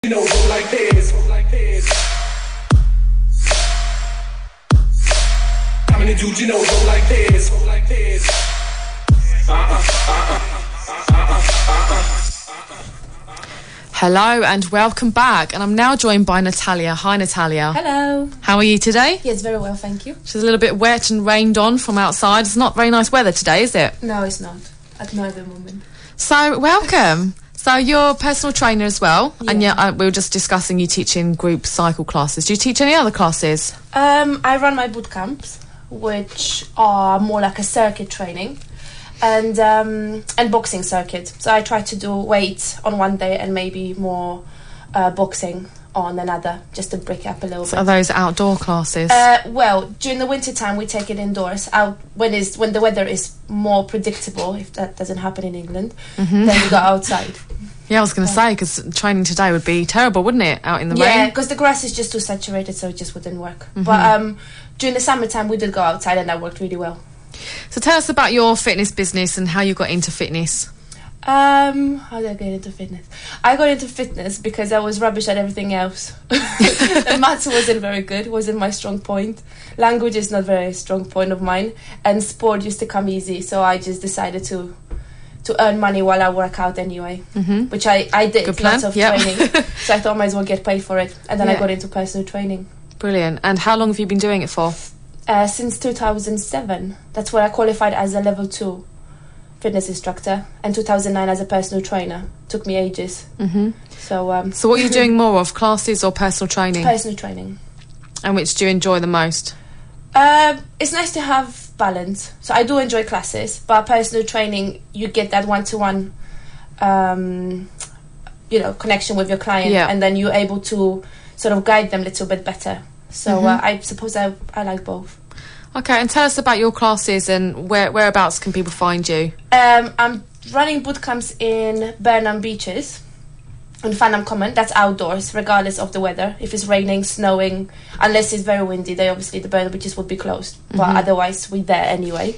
You know, go like this. How many dudes you know go like this? Hello and welcome back, and I'm now joined by Natalia. Hi Natalia. Hello. How are you today? Yes, very well, thank you. She's a little bit wet and rained on from outside. It's not very nice weather today, is it? No, it's not. At neither moment. So, welcome. So you're a personal trainer as well, Yeah. and we were just discussing you teaching group cycle classes. Do you teach any other classes? I run my boot camps, which are more like a circuit training, and boxing circuit. So I try to do weight on one day and maybe more boxing on another, just to break it up a little So bit. are those outdoor classes? Well, during the winter time we take it indoors. Out when the weather is more predictable, if that doesn't happen in England, then we go outside. Yeah, I was going to say, because training today would be terrible, wouldn't it, out in the Yeah, rain? because the grass is just too saturated, so it just wouldn't work. But during the summertime, we did go outside, and that worked really well. So tell us about your fitness business and how you got into fitness. How did I get into fitness? I got into fitness because I was rubbish at everything else. The maths wasn't very good, wasn't my strong point. Language is not very strong point of mine, and sport used to come easy, so I just decided to earn money while I work out anyway, which I did. Good plan. Lots of Yep. training, so I thought I might as well get paid for it, and then I Yeah. got into personal training. Brilliant. And how long have you been doing it for? Since 2007. That's where I qualified as a level 2 fitness instructor, and 2009 as a personal trainer. Took me ages. So So what are you doing more of, classes or personal training? personal training. And which do you enjoy the most? It's nice to have balance. So I do enjoy classes, but personal training, you get that one-to-one connection with your client, Yeah. and then you're able to sort of guide them a little bit better. So I suppose I like both. Okay, and tell us about your classes and whereabouts can people find you? I'm running boot camps in Burnham Beaches on Farnham Common. That's outdoors, regardless of the weather. If it's raining, snowing, unless it's very windy, the Burnham Beaches would be closed. But otherwise, we're there anyway.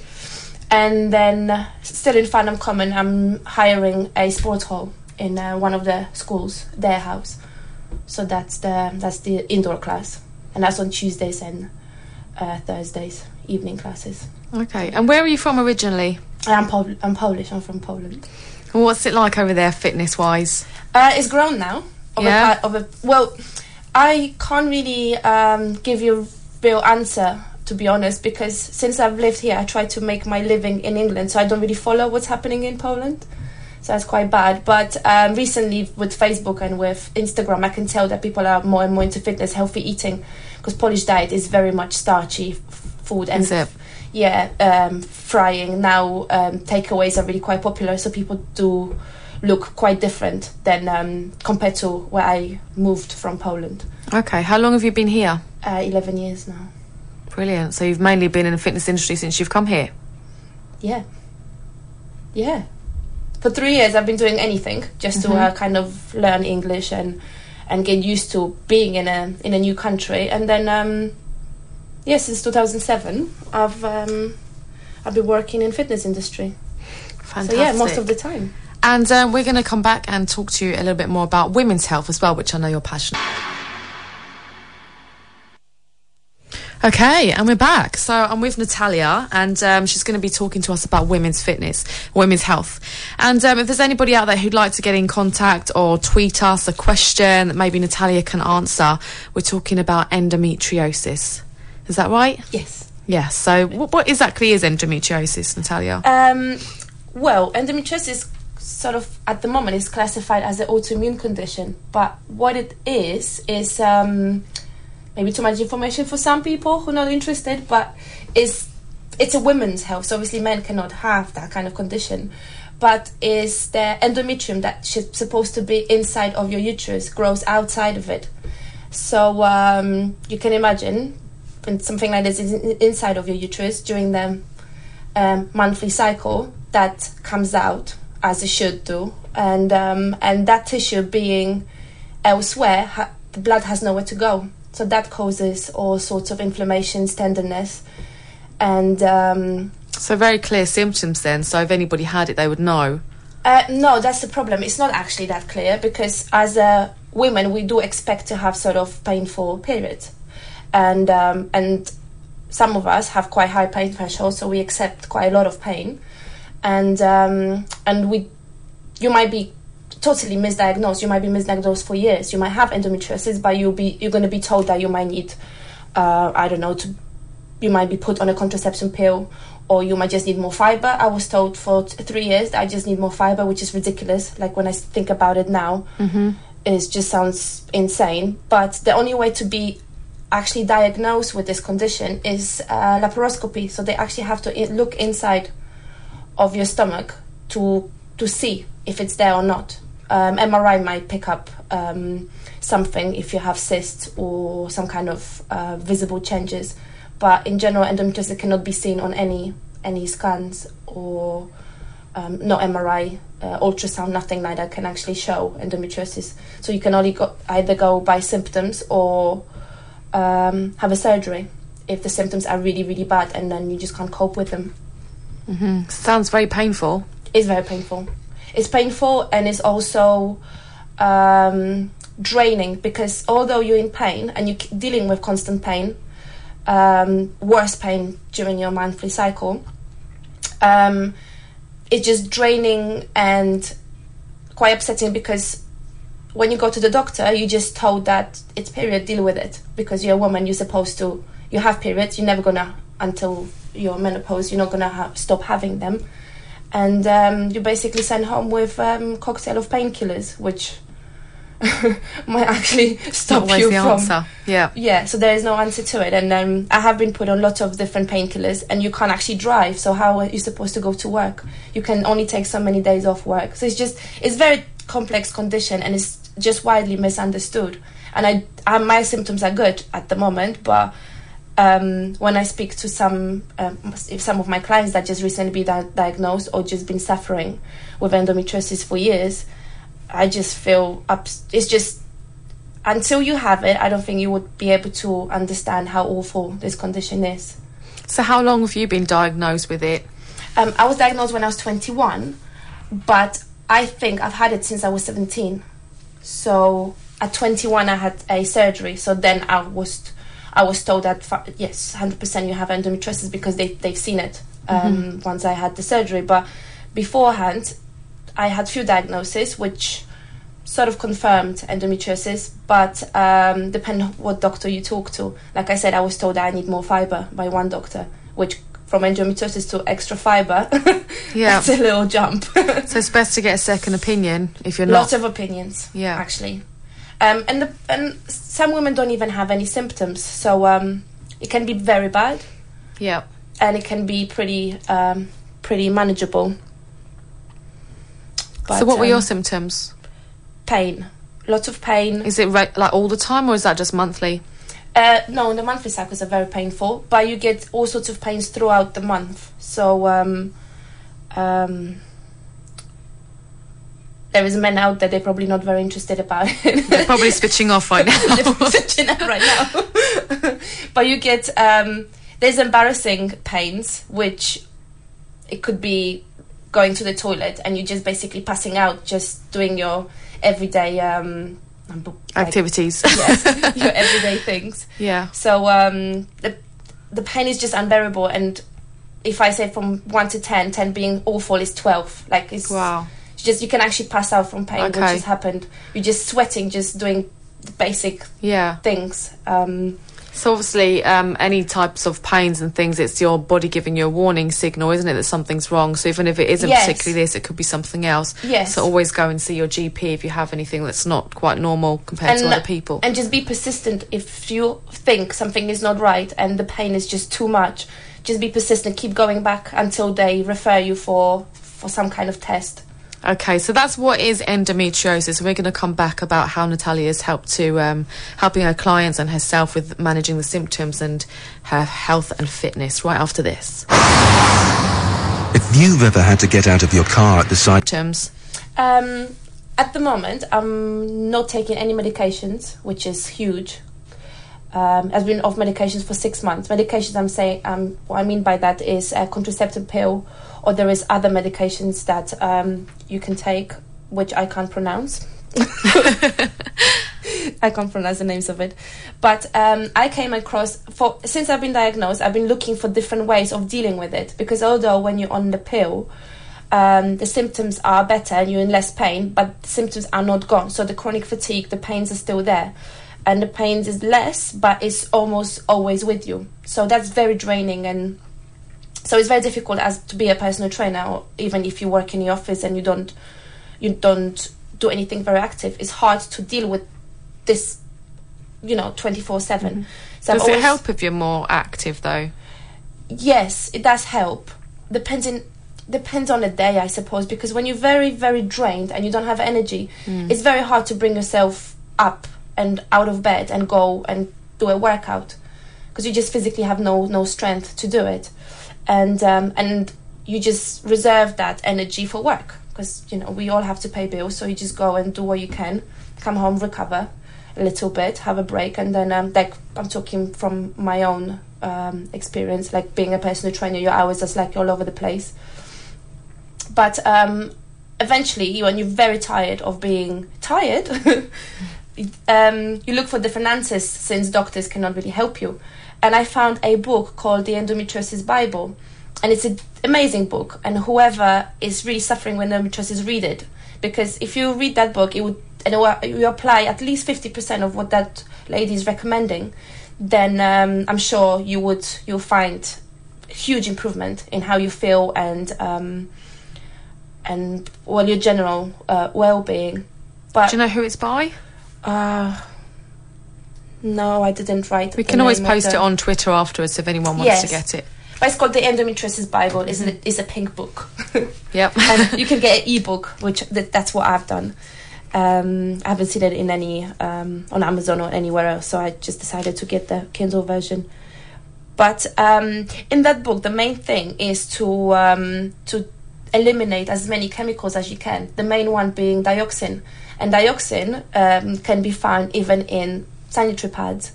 And then, still in Farnham Common, I'm hiring a sports hall in one of the schools, their house. So that's the indoor class, and that's on Tuesdays and Thursdays, evening classes. Okay, and where are you from originally? I'm Polish. I'm from Poland. And what's it like over there, fitness-wise? It's grown now. Yeah. Well, I can't really give you a real answer, to be honest, because since I've lived here, I try to make my living in England, so I don't really follow what's happening in Poland. So that's quite bad. But recently, with Facebook and with Instagram, I can tell that people are more and more into fitness, healthy eating, because Polish diet is very much starchy food. And Is it? frying. Now takeaways are really quite popular, so people do look quite different than compared to where I moved from Poland. Okay, how long have you been here? 11 years now. Brilliant. So you've mainly been in the fitness industry since you've come here? Yeah. For 3 years I've been doing anything just to kind of learn English and get used to being in a new country. And then since 2007 I've been working in fitness industry. Fantastic. So yeah, most of the time. And we're going to come back and talk to you a little bit more about women's health as well, which I know you're passionate. Okay, and we're back. So I'm with Natalia, and she's going to be talking to us about women's fitness, women's health. And if there's anybody out there who'd like to get in contact or tweet us a question that maybe Natalia can answer, we're talking about endometriosis. Is that right? Yes. Yes. So what exactly is endometriosis, Natalia? Well, endometriosis sort of at the moment is classified as an autoimmune condition, but what it is maybe too much information for some people who are not interested, but it's a women's health, so obviously men cannot have that kind of condition, but is the endometrium that's supposed to be inside of your uterus grows outside of it. So you can imagine when something like this is inside of your uterus during the monthly cycle, that comes out as it should do, and that tissue being elsewhere, the blood has nowhere to go. So that causes all sorts of inflammations, tenderness, and... So very clear symptoms then, so if anybody had it, they would know. No, that's the problem. It's not actually that clear, because as a women, we do expect to have sort of painful periods, and some of us have quite high pain threshold, so we accept quite a lot of pain, and you might be totally misdiagnosed. You might be misdiagnosed for years. You might have endometriosis, but you're going to be told that you might need, you might be put on a contraception pill, or you might just need more fiber. I was told for 3 years that I just need more fiber, which is ridiculous. Like, when I think about it now, it just sounds insane. But the only way to be actually diagnosed with this condition is laparoscopy. So they actually have to look inside of your stomach to see if it's there or not. MRI might pick up something if you have cysts or some kind of visible changes, but in general, endometriosis cannot be seen on any scans or no MRI, ultrasound, nothing like that can actually show endometriosis. So you can only either go by symptoms or have a surgery if the symptoms are really, really bad, and then you just can't cope with them. Sounds very painful. It's very painful. It's painful, and it's also draining, because although you're in pain and you're dealing with constant pain, worse pain during your monthly cycle, it's just draining and quite upsetting, because when you go to the doctor, you're just told that it's period, deal with it, because you're a woman, you have periods, you're never gonna, until your menopause, you're not gonna stop having them, and you're basically sent home with cocktail of painkillers, which might actually stop you from answer. Yeah, so there is no answer to it. And I have been put on lots of different painkillers, and you can't actually drive, so how are you supposed to go to work? You can only take so many days off work. So it's very complex condition, and it's just widely misunderstood. And my symptoms are good at the moment, but when I speak to some of my clients that just recently been diagnosed or just been suffering with endometriosis for years, I just feel it's just, until you have it, I don't think you would be able to understand how awful this condition is. So how long have you been diagnosed with it? I was diagnosed when I was 21, but I think I've had it since I was 17. So at 21 I had a surgery, so then I was told that yes, 100% you have endometriosis, because they've seen it once I had the surgery. But beforehand, I had few diagnoses which sort of confirmed endometriosis, but depending on what doctor you talk to. Like I said, I was told that I need more fiber by one doctor, which from endometriosis to extra fiber, that's a little jump. So it's best to get a second opinion if you're not... Lots of opinions, actually. And some women don't even have any symptoms, so it can be very bad. Yeah. And it can be pretty manageable. But, so what were your symptoms? Pain. Lots of pain. Is it like all the time, or is that just monthly? No, the monthly cycles are very painful, but you get all sorts of pains throughout the month. So there is men out there, they're probably not very interested about it. They're probably switching off right now. They're switching off right now. But you get, there's embarrassing pains, which it could be going to the toilet and you're just basically passing out, just doing your everyday activities. Yes, your everyday things. Yeah. So the pain is just unbearable, and if I say from 1 to 10, 10 being awful is 12. Like, it's wow. Just, you can actually pass out from pain, which has happened. You're just sweating, just doing the basic things. So obviously, any types of pains and things, it's your body giving you a warning signal, isn't it, that something's wrong? So even if it isn't particularly this, it could be something else. Yes. So always go and see your GP if you have anything that's not quite normal compared to other people. And just be persistent. If you think something is not right and the pain is just too much, just be persistent. Keep going back until they refer you for some kind of test. Okay, so that's what is endometriosis. We're going to come back about how Natalia has helped to helping her clients and herself with managing the symptoms and her health and fitness right after this. If you've ever had to get out of your car at the side... At the moment, I'm not taking any medications, which is huge. I've been off medications for 6 months. Medications, I'm saying, what I mean by that is a contraceptive pill, or there is other medications that you can take, which I can't pronounce. I can't pronounce the names of it. But I came across, since I've been diagnosed, I've been looking for different ways of dealing with it. Because although when you're on the pill, the symptoms are better and you're in less pain, but the symptoms are not gone. So the chronic fatigue, the pains are still there. And the pains is less, but it's almost always with you. So that's very draining, and so it's very difficult as to be a personal trainer, or even if you work in the office and you don't do anything very active. It's hard to deal with this, 24/7. So Does it help if you're more active, though? Yes, it does help. Depends on the day, I suppose, because when you're very, very drained and you don't have energy, it's very hard to bring yourself up and out of bed and go and do a workout, because you just physically have no strength to do it, and you just reserve that energy for work, because we all have to pay bills. So you just go and do what you can, come home, recover a little bit, have a break, and then like I'm talking from my own experience, like being a personal trainer, your hours are like all over the place. But eventually, when you're very tired of being tired, you look for different answers, since doctors cannot really help you. And I found a book called the Endometriosis Bible, and it's an amazing book. And whoever is really suffering with endometriosis, read it, because if you read that book, you apply at least 50% of what that lady is recommending, then I'm sure you'll find huge improvement in how you feel and your general well-being. But do you know who it's by? No, I didn't write. We can always post it on Twitter afterwards if anyone wants to get it. But it's called the Endometriosis Bible. It's a pink book. Yep. And you can get an ebook, which that's what I've done. I haven't seen it in any on Amazon or anywhere else, so I just decided to get the Kindle version. But in that book, the main thing is to eliminate as many chemicals as you can. The main one being dioxin. And dioxin can be found even in sanitary pads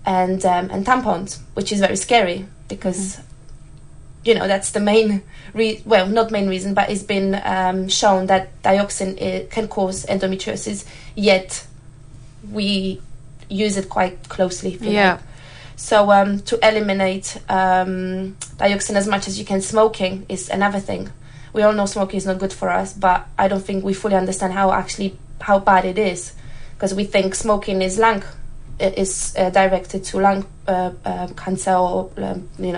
and tampons, which is very scary, because that's the main not main reason, but it's been shown that dioxin can cause endometriosis, yet we use it quite closely, if you like. So to eliminate dioxin as much as you can, smoking is another thing. We all know smoking is not good for us, but I don't think we fully understand how bad it is, because we think smoking is directed to lung cancer or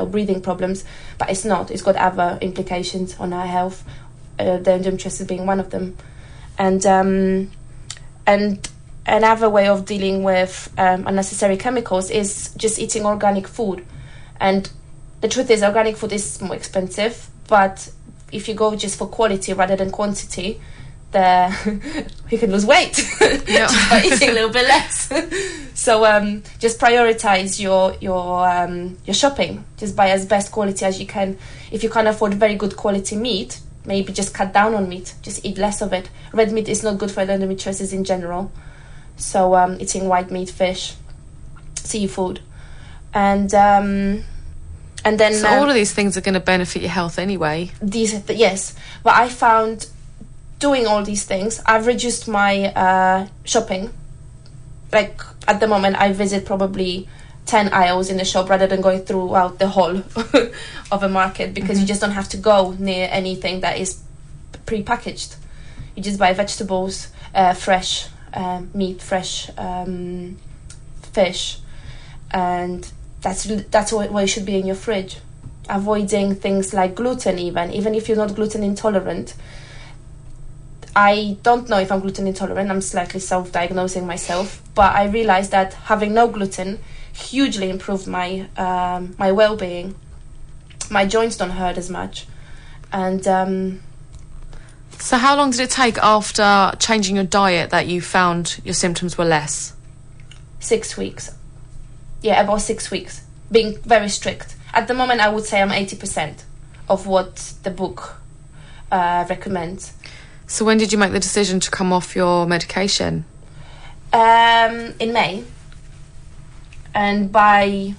breathing problems, but it's not. It's got other implications on our health, the endometriosis being one of them. And another way of dealing with unnecessary chemicals is just eating organic food. And the truth is, organic food is more expensive, but if you go just for quality rather than quantity, you can lose weight just by eating a little bit less. So just prioritize your shopping. Just buy as best quality as you can. If you can't afford very good quality meat, maybe just cut down on meat. Just eat less of it. Red meat is not good for endometriosis in general. So eating white meat, fish, seafood, and then so all of these things are going to benefit your health anyway. Yes, but I found doing all these things, I've reduced my shopping. Like at the moment, I visit probably 10 aisles in the shop rather than going throughout the whole of a market, because you just don't have to go near anything that is pre-packaged. You just buy vegetables, fresh meat, fresh fish, and that's what should be in your fridge. Avoiding things like gluten, even if you're not gluten intolerant. I don't know if I'm gluten intolerant. I'm slightly self-diagnosing myself, but I realized that having no gluten hugely improved my my well-being. My joints don't hurt as much, and so how long did it take after changing your diet that you found your symptoms were less? 6 weeks. Yeah, about 6 weeks. Being very strict. At the moment, I would say I'm 80% of what the book recommends. So when did you make the decision to come off your medication? In May. And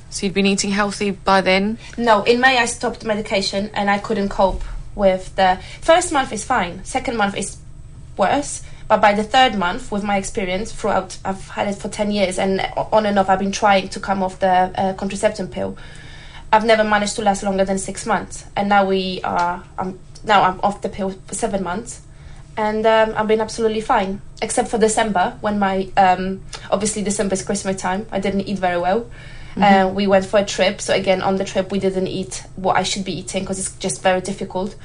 So you'd been eating healthy by then? No, in May I stopped medication and I couldn't cope with the... First month is fine. Second month is worse. But by the 3rd month, with my experience throughout, I've had it for 10 years, and on and off I've been trying to come off the contraception pill. I've never managed to last longer than 6 months, and now I'm off the pill for 7 months, and I've been absolutely fine, except for December, when my obviously December is Christmas time. I didn't eat very well. We went for a trip, so again on the trip we didn't eat what I should be eating because it's just very difficult.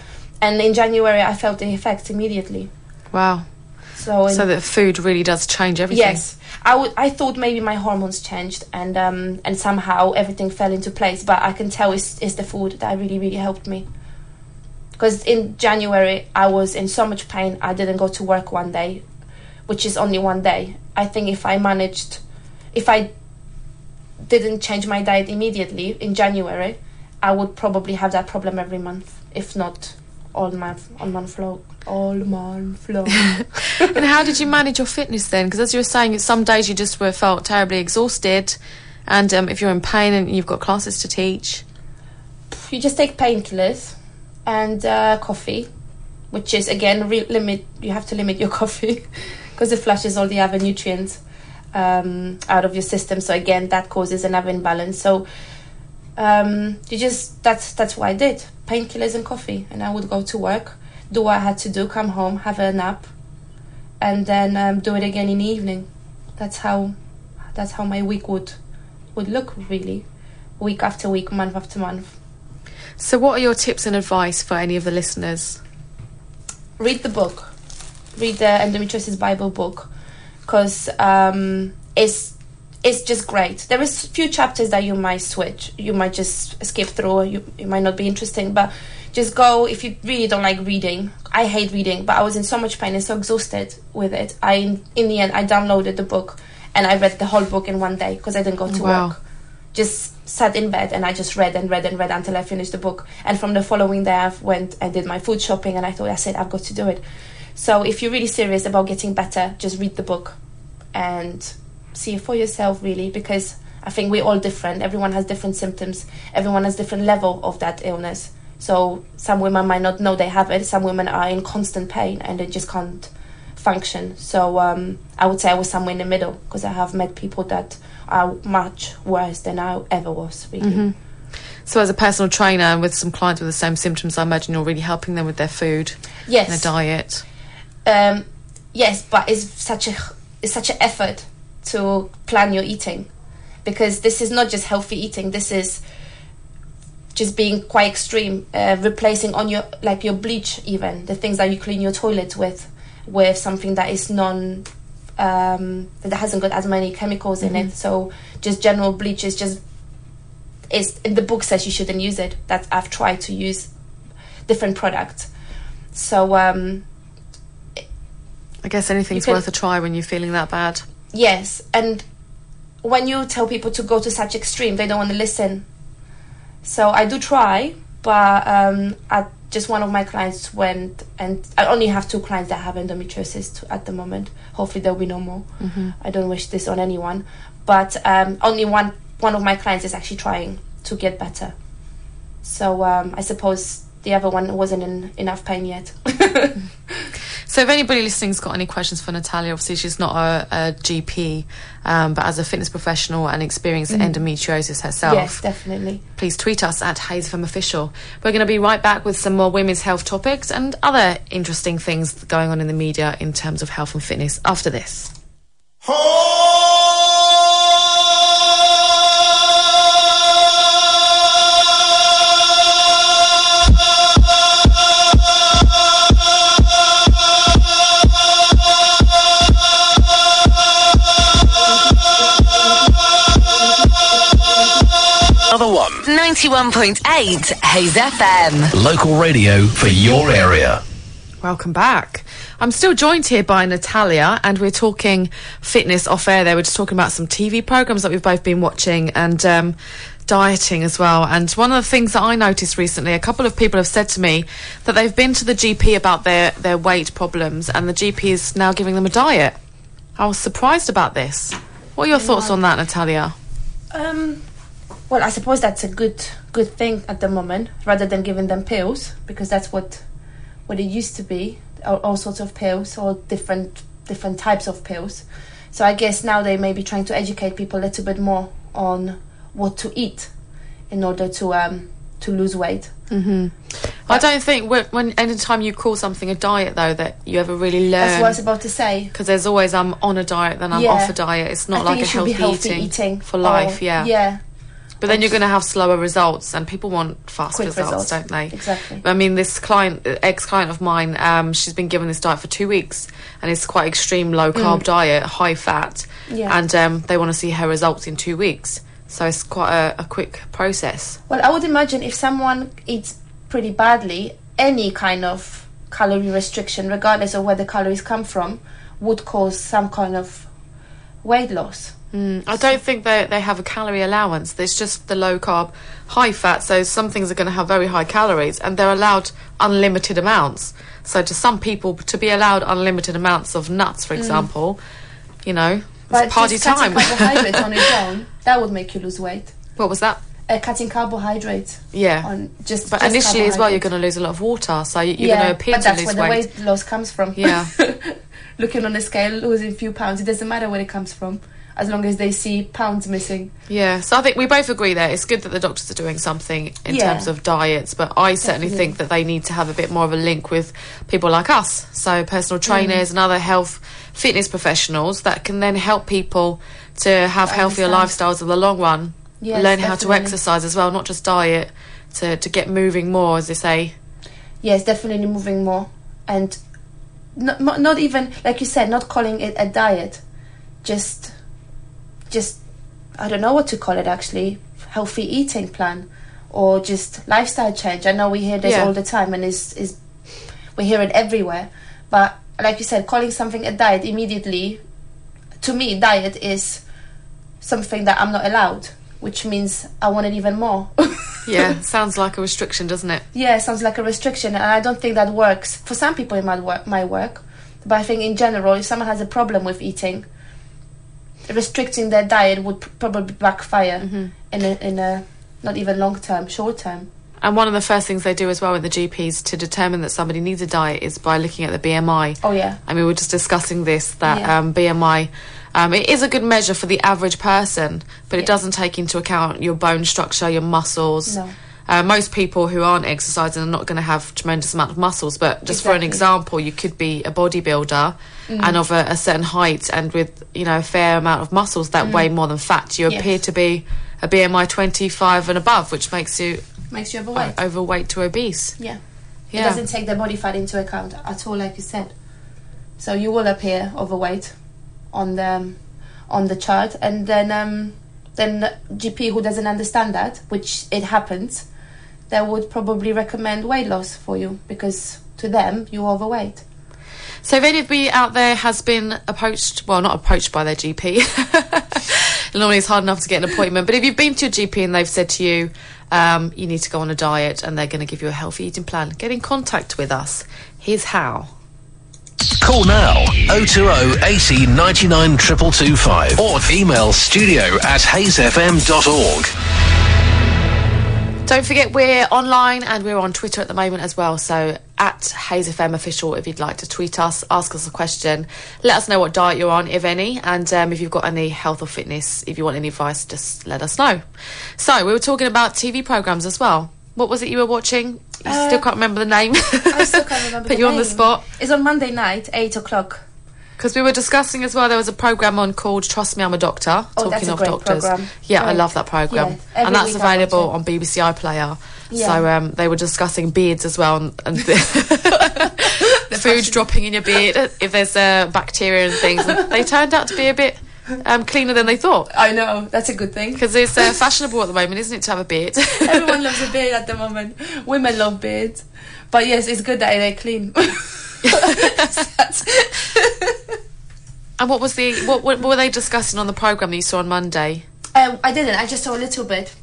And in January I felt the effects immediately. Wow. So that food really does change everything. Yes, I thought maybe my hormones changed and somehow everything fell into place. But I can tell it's the food that really, really helped me. Because in January I was in so much pain. I didn't go to work one day, which is only one day. I think if I didn't change my diet immediately in January, I would probably have that problem every month, if not all month long. And how did you manage your fitness then? Because as you were saying, some days you just felt terribly exhausted, and if you're in pain and you've got classes to teach, you just take painkillers and coffee, which is again you have to limit your coffee because it flushes all the other nutrients out of your system. So again, that causes another imbalance. So that's what I did: painkillers and coffee, and I would go to work, do what I had to do, come home, have a nap, and then do it again in the evening. That's how my week would look, really, week after week, month after month. So what are your tips and advice for any of the listeners? Read the book. Read the Endometriosis Bible book, because it's just great. There is a few chapters that you might switch, you might just skip through, or you might not be interesting, but just go. If you really don't like reading, I hate reading, but I was in so much pain and so exhausted with it, in the end I downloaded the book and I read the whole book in one day because I didn't go to work. Just sat in bed and I just read and read and read until I finished the book. And from the following day I went and did my food shopping, and I said I've got to do it. So if you're really serious about getting better, just read the book and see it for yourself, really, because I think we're all different. Everyone has different symptoms. Everyone has different level of that illness. So some women might not know they have it. Some women are in constant pain and they just can't function. So I would say I was somewhere in the middle, because I have met people that are much worse than I ever was, really. Mm-hmm. So as a personal trainer and with some clients with the same symptoms, I imagine you're really helping them with their food, yes, and their diet. Yes, but it's such an effort to plan your eating, because this is not just healthy eating. This is just being quite extreme, replacing on your bleach, even the things that you clean your toilet with something that is that hasn't got as many chemicals in it. So just general bleach is in the book says you shouldn't use it. That I've tried to use different products. So I guess anything's worth a try when you're feeling that bad. Yes, and when you tell people to go to such extreme, they don't want to listen. So I do try, but just one of my clients went, and I only have 2 clients that have endometriosis at the moment. Hopefully there'll be no more. I don't wish this on anyone, but only one of my clients is actually trying to get better. So I suppose the other one wasn't in enough pain yet. So if anybody listening's got any questions for Natalia, obviously she's not a GP, but as a fitness professional and experienced endometriosis herself. Yes, definitely. Please tweet us at HazeFemOfficial. We're going to be right back with some more women's health topics and other interesting things going on in the media in terms of health and fitness after this. Another one. 91.8 Haze FM. Local radio for your area. Welcome back. I'm still joined here by Natalia, and we're talking fitness off air there. We're just talking about some TV programmes that we've both been watching, and dieting as well. And one of the things that I noticed recently, a couple of people have said to me that they've been to the GP about their weight problems, and the GP is now giving them a diet. I was surprised about this. What are your thoughts on that, Natalia? Well, I suppose that's a good thing at the moment, rather than giving them pills, because that's what it used to be. All sorts of pills, all different different types of pills. So I guess now they may be trying to educate people a little bit more on what to eat in order to lose weight. I don't think when anytime you call something a diet, though, that you ever really learn. That's what I was about to say. Because there's always I'm on a diet, then I'm off a diet. It's not like a healthy eating for life. Yeah. But then you're going to have slower results, and people want fast results, don't they? Exactly. I mean, this ex-client of mine, she's been given this diet for 2 weeks, and it's quite extreme low-carb diet, high fat, and they want to see her results in 2 weeks. So it's quite a quick process. Well, I would imagine if someone eats pretty badly, any kind of calorie restriction, regardless of where the calories come from, would cause some kind of weight loss. I don't think they have a calorie allowance. There's just the low carb, high fat. So some things are going to have very high calories, and they're allowed unlimited amounts. So to some people, to be allowed unlimited amounts of nuts, for example, you know, it's party time. But just cutting carbohydrates on its own, that would make you lose weight. What was that? Cutting carbohydrates. Yeah. But initially as well, you're going to lose a lot of water, so you're going to appear to lose weight. But that's where the weight loss comes from. Yeah. Looking on the scale, losing a few pounds, it doesn't matter where it comes from, as long as they see pounds missing. Yeah, so I think we both agree there. It's good that the doctors are doing something in terms of diets, but I certainly think that they need to have a bit more of a link with people like us, so personal trainers and other health fitness professionals that can then help people to have healthier lifestyles in the long run. Yes, learn how to exercise as well, not just diet, to get moving more, as they say. Yes, definitely moving more. And not even, like you said, not calling it a diet, just I don't know what to call it actually, healthy eating plan, or just lifestyle change. I know we hear this all the time, and we hear it everywhere, but like you said, calling something a diet immediately, to me, diet is something that I'm not allowed, which means I want it even more. Yeah, sounds like a restriction, doesn't it? Yeah, sounds like a restriction, and I don't think that works. For some people it might work, but I think in general, if someone has a problem with eating, restricting their diet would probably backfire in a not even long term, short term. And one of the first things they do as well with the GPs to determine that somebody needs a diet is by looking at the BMI. Oh yeah. And we were just discussing this, that BMI, it is a good measure for the average person, but it doesn't take into account your bone structure, your muscles. No. Most people who aren't exercising are not going to have tremendous amount of muscles, but just for an example, you could be a bodybuilder and of a certain height and with, you know, a fair amount of muscles that weigh more than fat. You appear to be a BMI 25 and above, which makes you overweight. Overweight to obese. Yeah. It doesn't take the body fat into account at all, like you said. So you will appear overweight on the chart, and then GP who doesn't understand that, which it happens, they would probably recommend weight loss for you, because to them you're overweight. So if anybody out there has been approached, well, not approached by their GP, normally it's hard enough to get an appointment, but if you've been to your GP and they've said to you, you need to go on a diet and they're going to give you a healthy eating plan, get in contact with us. Here's how. Call now 020 80 99 22225 or email studio@hazefm.org. Don't forget we're online and we're on Twitter at the moment as well, so @HazeFM Official if you'd like to tweet us, ask us a question, let us know what diet you're on, if any, and if you've got any health or fitness, if you want any advice, just let us know. So we were talking about TV programmes as well. What was it you were watching? You still can't remember the name. I still can't remember Put you on the spot. It's on Monday night, 8 o'clock. Because we were discussing as well, there was a programme on called Trust Me, I'm a Doctor, that's a of great doctors. programme. Yeah, I love that programme. Yeah, and that's week I available watch on BBC iPlayer. Yeah. So they were discussing beards as well, and the food dropping in your beard, if there's bacteria and things. And they turned out to be a bit cleaner than they thought. I know, that's a good thing. Because it's fashionable at the moment, isn't it, to have a beard? Everyone loves a beard at the moment. Women love beards. But yes, it's good that they're clean. And what were they discussing on the programme that you saw on Monday? I didn't. I just saw a little bit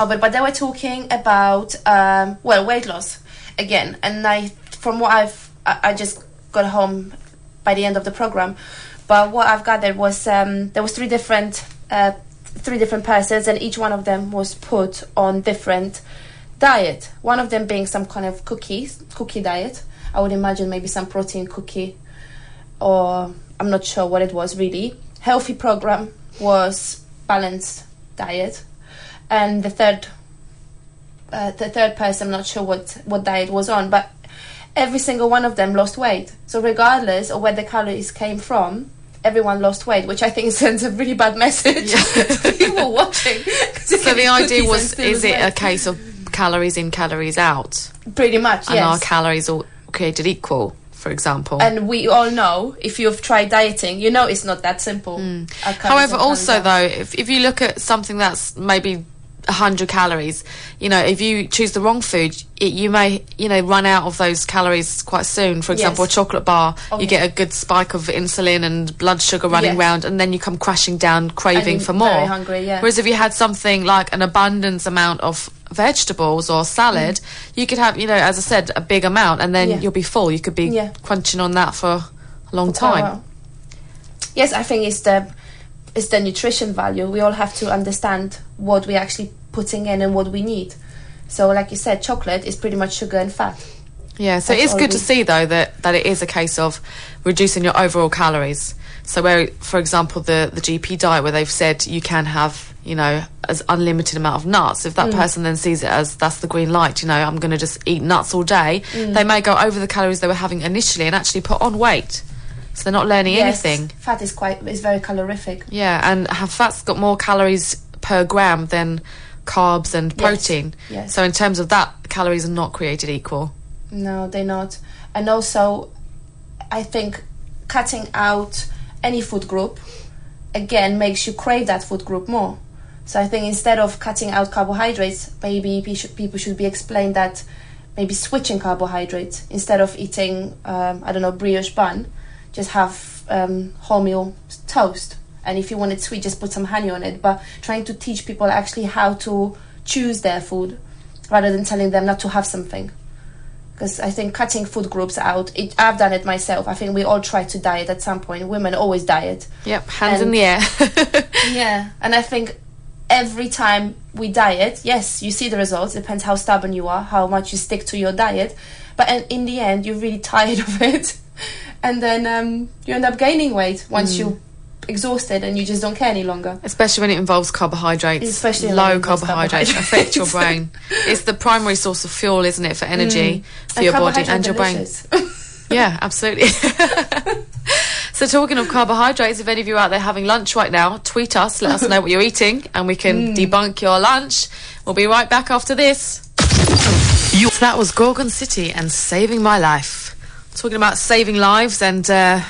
of it, but they were talking about weight loss again. And from what I just got home by the end of the programme. But what I've gathered was there was three different persons, and each one of them was put on different diet. One of them being some kind of cookie diet. I would imagine maybe some protein cookie or I'm not sure what it was really. Healthy program was balanced diet, and the third person, I'm not sure what diet was on, but every single one of them lost weight. So regardless of where the calories came from, everyone lost weight, which I think sends a really bad message to people watching. So the idea was, is it a case of calories in, calories out? Pretty much, and yes. are calories all created equal, for example? And we all know, if you've tried dieting, you know it's not that simple. However, also though, if you look at something that's maybe 100 calories, you know, if you choose the wrong food, you may, you know, run out of those calories quite soon. For example, a chocolate bar, you get a good spike of insulin and blood sugar running round, and then you come crashing down, craving for more. Very hungry, Whereas if you had something like an abundance amount of vegetables or salad, you could have, you know, as I said, a big amount, and then you'll be full. You could be crunching on that for a long time. Yes, I think it's the nutrition value. We all have to understand what we're actually putting in and what we need. So like you said, chocolate is pretty much sugar and fat. Yeah, so it's good to see though that it is a case of reducing your overall calories. So where, for example, the GP diet, where they've said you can have, you know, as unlimited amount of nuts, if that person then sees it as that's the green light, you know, I'm going to just eat nuts all day, they may go over the calories they were having initially and actually put on weight. So they're not learning anything. Fat is very calorific. Yeah, and fat's got more calories per gram than carbs and protein. Yes. So in terms of that, calories are not created equal. No, they're not. And also, I think cutting out any food group, again, makes you crave that food group more. So I think instead of cutting out carbohydrates, maybe people should be explained that maybe switching carbohydrates, instead of eating, brioche bun, just have wholemeal toast. And if you want it sweet, just put some honey on it. But trying to teach people actually how to choose their food rather than telling them not to have something. Because I think cutting food groups out, I've done it myself. I think we all try to diet at some point. Women always diet. Yep, hands in the air. Yeah, and I think every time we diet, yes, you see the results. It depends how stubborn you are, how much you stick to your diet. But in the end, you're really tired of it. And then you end up gaining weight once you're exhausted and you just don't care any longer. Especially when it involves carbohydrates. Especially low carbohydrates affect your brain. It's the primary source of fuel, isn't it, for energy for your body and your brain. Yeah, absolutely. So talking of carbohydrates, if any of you are out there having lunch right now, tweet us, let us know what you're eating, and we can debunk your lunch. We'll be right back after this. So that was Gorgon City and Saving My Life. Talking about saving lives and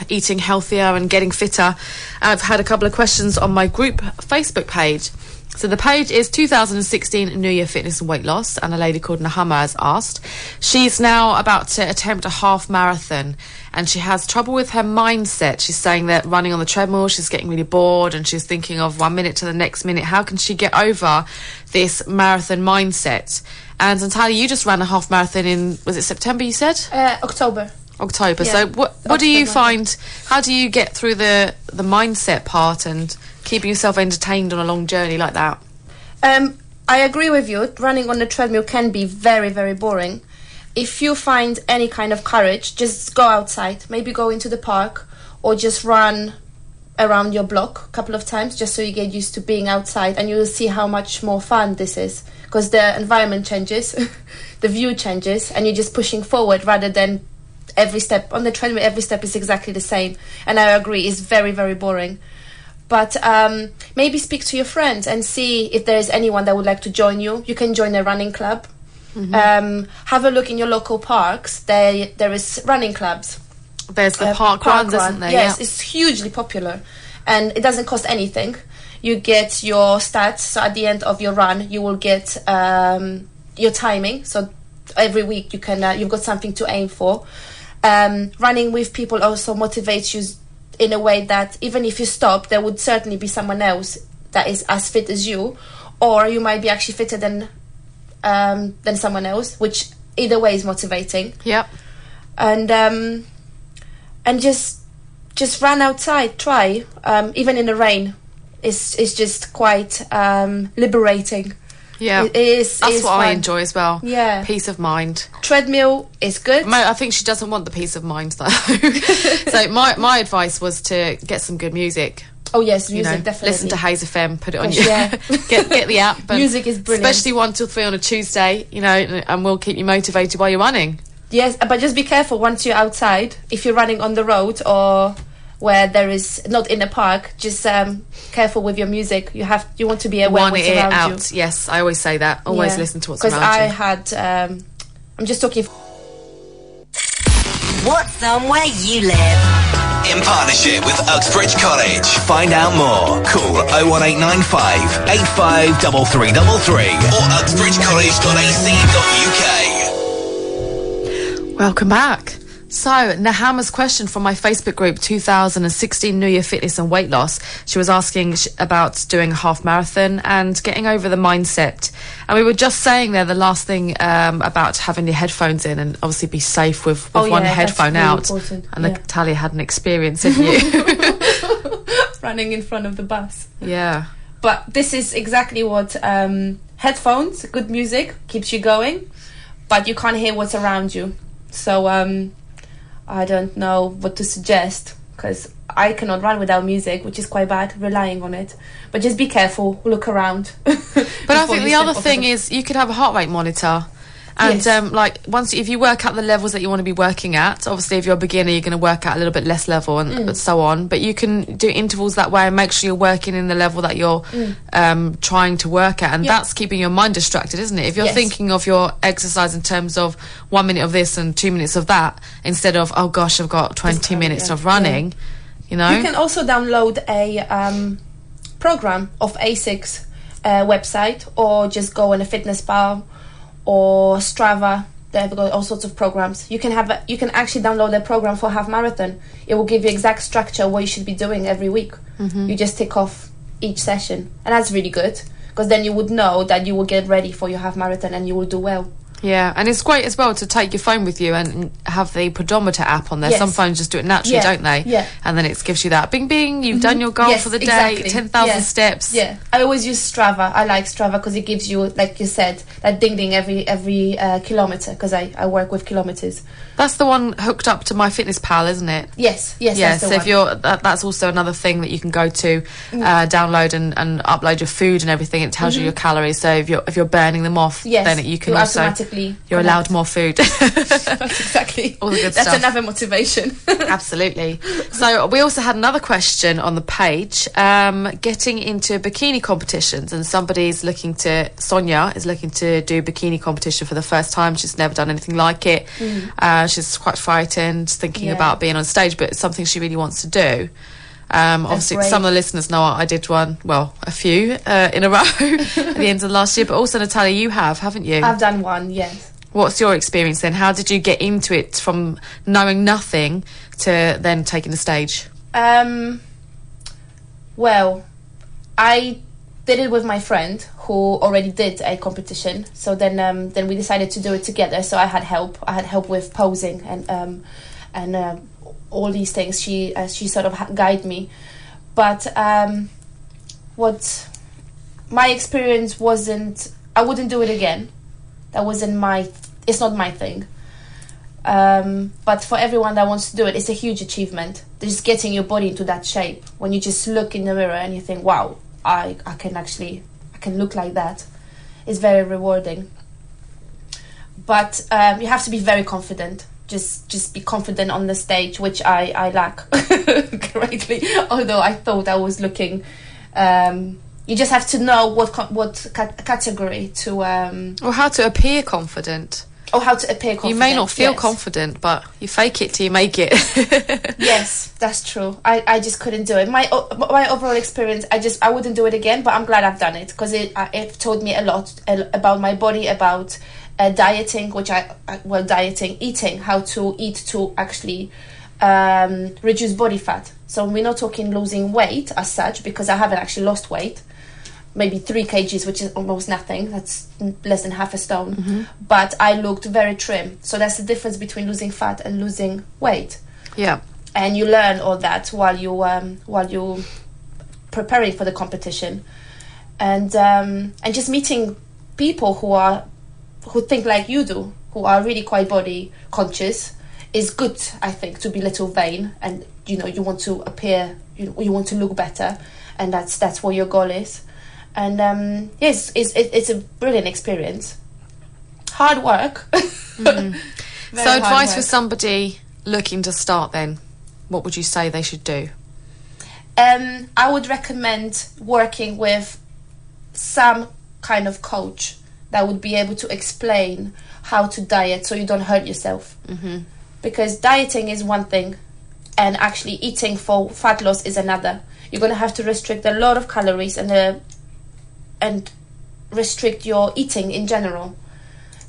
eating healthier and getting fitter. I've had a couple of questions on my group Facebook page. So the page is 2016 New Year Fitness and Weight Loss, and a lady called Nahama has asked. She's now about to attempt a half marathon, and she has trouble with her mindset. She's saying that running on the treadmill, she's getting really bored, and she's thinking of 1 minute to the next minute. How can she get over this marathon mindset? And Natalia, you just ran a half marathon in, was it September you said? October. Yeah. So what do you find, how do you get through the mindset part and keeping yourself entertained on a long journey like that? I agree with you. Running on the treadmill can be very, very boring. If you find any kind of courage, just go outside. Maybe go into the park or just run around your block a couple of times just so you get used to being outside, and you'll see how much more fun this is, because the environment changes, the view changes, and you're just pushing forward rather than every step on the treadmill. Every step is exactly the same, and I agree, it's very, very boring. But maybe speak to your friends and see if there is anyone that would like to join you. You can join a running club. Have a look in your local parks. There is running clubs. There's the park runs, isn't there? Yes, it's hugely popular, and it doesn't cost anything. You get your stats, so at the end of your run you will get your timing, so every week you can you've got something to aim for. Running with people also motivates you in a way that even if you stop, there would certainly be someone else that is as fit as you, or you might be actually fitter than someone else, which either way is motivating. Yep. And just run outside, try, even in the rain. It's just quite liberating. Yeah, That's that's what I enjoy as well. Yeah. Peace of mind. Treadmill is good. I think she doesn't want the peace of mind though. So my advice was to get some good music. Oh yes, music, definitely. Listen to Haze FM, put it on Gosh, you. yeah. get the app. And music is brilliant. especially 1 till 3 on a Tuesday, and we'll keep you motivated while you're running. Yes, but just be careful once you're outside. If you're running on the road or where there is not in a park, just careful with your music. You want to be aware One what's ear around out. you. Yes, I always say that. Always listen to what's around you. Because I had, I'm just talking. What's on where you live? In partnership with Uxbridge College. Find out more. Call 01895 853333 or uxbridgecollege.ac.uk. Welcome back. So, Nahama's question from my Facebook group, 2016 New Year Fitness and Weight Loss. She was asking about doing a half marathon and getting over the mindset. And we were just saying there the last thing about having your headphones in and obviously be safe with one headphone out. Important. And Natalia had an experience, didn't you? Running in front of the bus. Yeah. But this is exactly what headphones, good music, keeps you going, but you can't hear what's around you. So I don't know what to suggest because I cannot run without music, which is quite bad, relying on it. But just be careful, look around. But I think the other thing is you could have a heart rate monitor. And if you work out the levels that you want to be working at, obviously if you're a beginner you're going to work at a little bit less level and so on, but you can do intervals that way and make sure you're working in the level that you're trying to work at, and that's keeping your mind distracted, isn't it? If you're thinking of your exercise in terms of 1 minute of this and 2 minutes of that instead of, oh gosh, I've got 20 minutes of running, you can also download a program of ASIC's website, or just go on a fitness bar or Strava. They've got all sorts of programs. You can actually download a program for half marathon. It will give you exact structure what you should be doing every week. You just tick off each session, and that's really good because then you would know that you will get ready for your half marathon and you will do well. Yeah, and it's great as well to take your phone with you and have the pedometer app on there. Yes. Some phones just do it naturally, don't they? Yeah. And then it gives you that bing bing, you've done your goal for the day, 10,000 steps. Yeah, I always use Strava. I like Strava because it gives you, like you said, that ding ding every kilometre, because I work with kilometres. That's the one hooked up to MyFitnessPal, isn't it? Yes, Yeah, that's the so one. if you're that's also another thing that you can go to, download and upload your food and everything. It tells you your calories. So if you're burning them off, then you can also automatically you're allowed more food. That's exactly. All the good That's stuff. another motivation. Absolutely. So we also had another question on the page, getting into bikini competitions, and Sonia is looking to do bikini competition for the first time. She's never done anything like it. She's quite frightened, thinking about being on stage, but it's something she really wants to do. Obviously, great. some of the listeners know I did one, a few in a row at the end of last year, but also, Natalia, you haven't you? I've done one, yes. What's your experience then? How did you get into it from knowing nothing to then taking the stage? Well, I did it with my friend who already did a competition. So then we decided to do it together. So I had help. I had help with posing and all these things. She sort of guided me. But what my experience wasn't, I wouldn't do it again. That wasn't it's not my thing. But for everyone that wants to do it, it's a huge achievement. Just getting your body into that shape. When you just look in the mirror and you think, wow, I can look like that. It's very rewarding. But you have to be very confident. Just be confident on the stage, which I lack greatly. Although I thought I was looking. You just have to know what category to. Or how to appear confident. Or how to appear confident. You may not feel confident, but you fake it till you make it. Yes, that's true. I just couldn't do it. My overall experience, I wouldn't do it again, but I'm glad I've done it because it taught me a lot about my body, about dieting, eating, how to eat to actually reduce body fat. So we're not talking losing weight as such, because I haven't actually lost weight. Maybe 3 kgs, which is almost nothing. That's less than half a stone. But I looked very trim. So that's the difference between losing fat and losing weight. Yeah. And you learn all that while you preparing for the competition, and just meeting people who think like you do, who are really quite body conscious, is good, I think, to be a little vain, and you want to appear, you want to look better, and that's what your goal is. And yes, it's a brilliant experience. Hard work. So advice for somebody looking to start then, what would you say they should do? I would recommend working with some kind of coach that would be able to explain how to diet so you don't hurt yourself. Because dieting is one thing, and actually eating for fat loss is another. You're going to have to restrict a lot of calories and restrict your eating in general.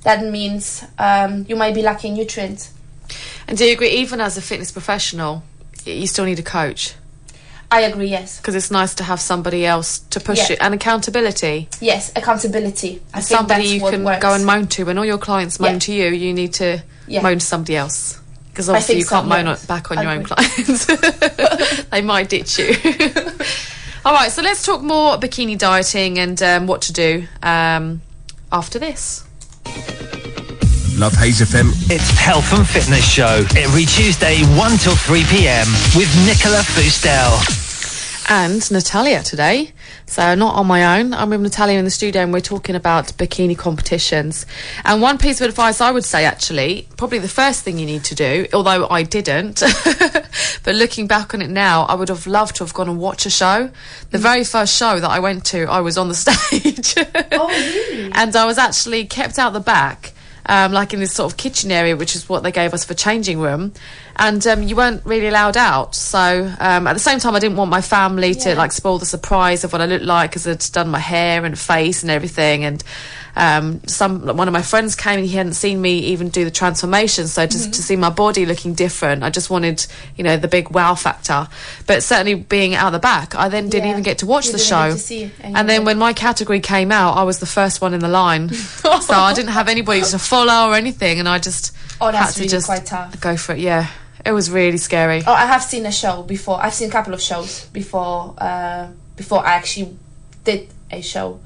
That means you might be lacking nutrients. And do you agree, even as a fitness professional, you still need a coach? I agree, yes. Because it's nice to have somebody else to push it, and accountability. Yes, accountability. I think somebody that's you what can works. go and moan to. When all your clients moan to you, you need to moan to somebody else. Because obviously you can't moan back on your own clients. They might ditch you. All right, so let's talk more bikini dieting and what to do after this. Love Hayes FM. It's Health and Fitness Show every Tuesday 1 till 3 p.m. with Nicola Feustel. And Natalia today. So not on my own. I'm with Natalia in the studio and we're talking about bikini competitions. And one piece of advice I would say, actually, probably the first thing you need to do, although I didn't, but looking back on it now, I would have loved to have gone and watched a show. The very first show that I went to, I was on the stage. Oh, really? And I was actually kept out the back. Like in this sort of kitchen area, which is what they gave us for changing room, and you weren't really allowed out. So at the same time, I didn't want my family to like spoil the surprise of what I looked like, because I'd done my hair and face and everything. And one of my friends came and he hadn't seen me even do the transformation, so just to see my body looking different, I just wanted, the big wow factor. But certainly being out the back, I then didn't even get to watch the show. And then when my category came out, I was the first one in the line, so I didn't have anybody to follow or anything, and I just had to really quite tough. Go for it. Yeah, it was really scary. Oh, I have seen a show before. I've seen a couple of shows before I actually did a show.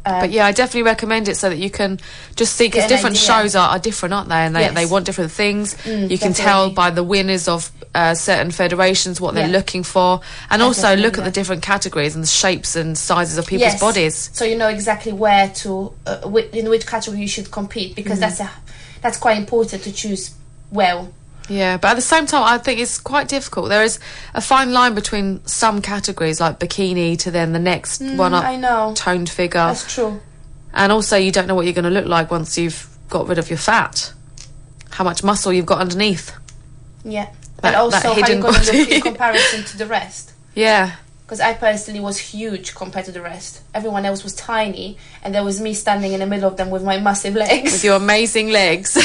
But yeah, I definitely recommend it so that you can just see, because different shows are different, aren't they? And they want different things. You can tell by the winners of certain federations what they're looking for, and also look at the different categories and the shapes and sizes of people's bodies. So you know exactly where to, in which category you should compete, because that's quite important to choose well. Yeah, but at the same time, I think it's quite difficult. There is a fine line between some categories, like bikini, to then the next one up, I know. Toned figure. That's true. And also, you don't know what you're going to look like once you've got rid of your fat. How much muscle you've got underneath. Yeah. And also, how you're going to look in comparison to the rest. Yeah. Because I personally was huge compared to the rest. Everyone else was tiny, and there was me standing in the middle of them with my massive legs. With your amazing legs.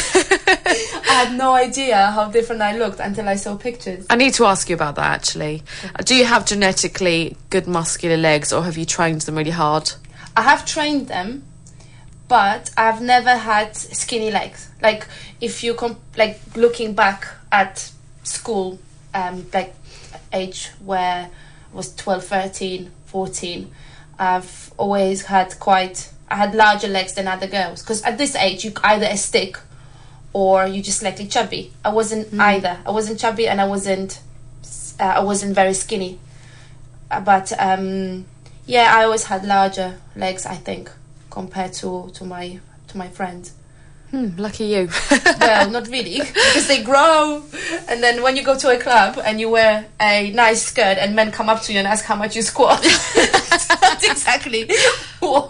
I had no idea how different I looked until I saw pictures. I need to ask you about that, actually. Do you have genetically good muscular legs, or have you trained them really hard? I have trained them, but I've never had skinny legs. Like, if you looking back at school, like age where I was 12, 13, 14, I've always had I had larger legs than other girls. Because at this age, you either a stick or you just slightly chubby. I wasn't either. I wasn't chubby, and I wasn't very skinny. But yeah, I always had larger legs, I think, compared to my friends. Lucky you. Well, not really, because they grow, and then when you go to a club and you wear a nice skirt and men come up to you and ask how much you squat, that's exactly what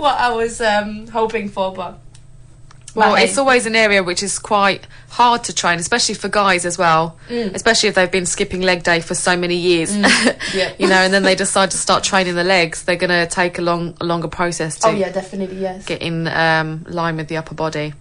I was hoping for. But well, it's always an area which is quite hard to train, especially for guys as well, especially if they've been skipping leg day for so many years. Yeah. And then they decide to start training the legs. They're going to take a longer process to definitely, yes, get in line with the upper body.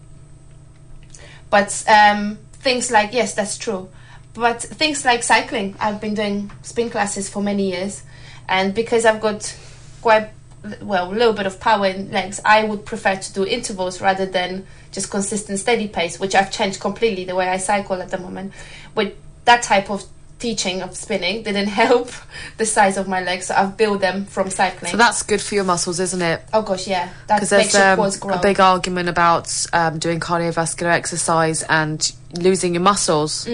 But things like, yes, that's true, but things like cycling, I've been doing spin classes for many years, and because I've got quite a little bit of power in legs, I would prefer to do intervals rather than just consistent steady pace, which I've changed completely the way I cycle at the moment. With that type of teaching of spinning didn't help the size of my legs, so I've built them from cycling. So that's good for your muscles, isn't it? Oh gosh, yeah. That Because makes there's your quads grow. a big argument about doing cardiovascular exercise and losing your muscles.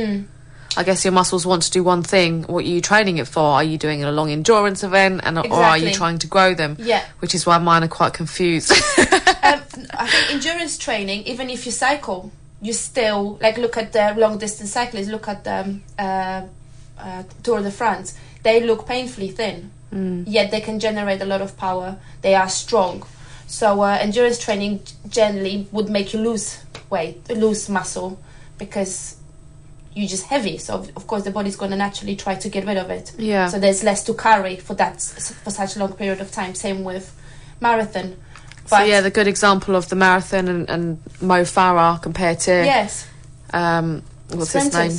I guess your muscles want to do one thing. What are you training it for? Are you doing a long endurance event, or are you trying to grow them? Yeah. Which is why mine are quite confused. I think endurance training, even if you cycle, you still, like, look at the long distance cyclists, look at the Tour de France. They look painfully thin, yet they can generate a lot of power. They are strong. So endurance training generally would make you lose weight, lose muscle, because you're just heavy. So of course the body's going to naturally try to get rid of it. Yeah. So there's less to carry for such a long period of time. Same with marathon. So yeah, the good example of the marathon and Mo Farah compared to yes, what's his name,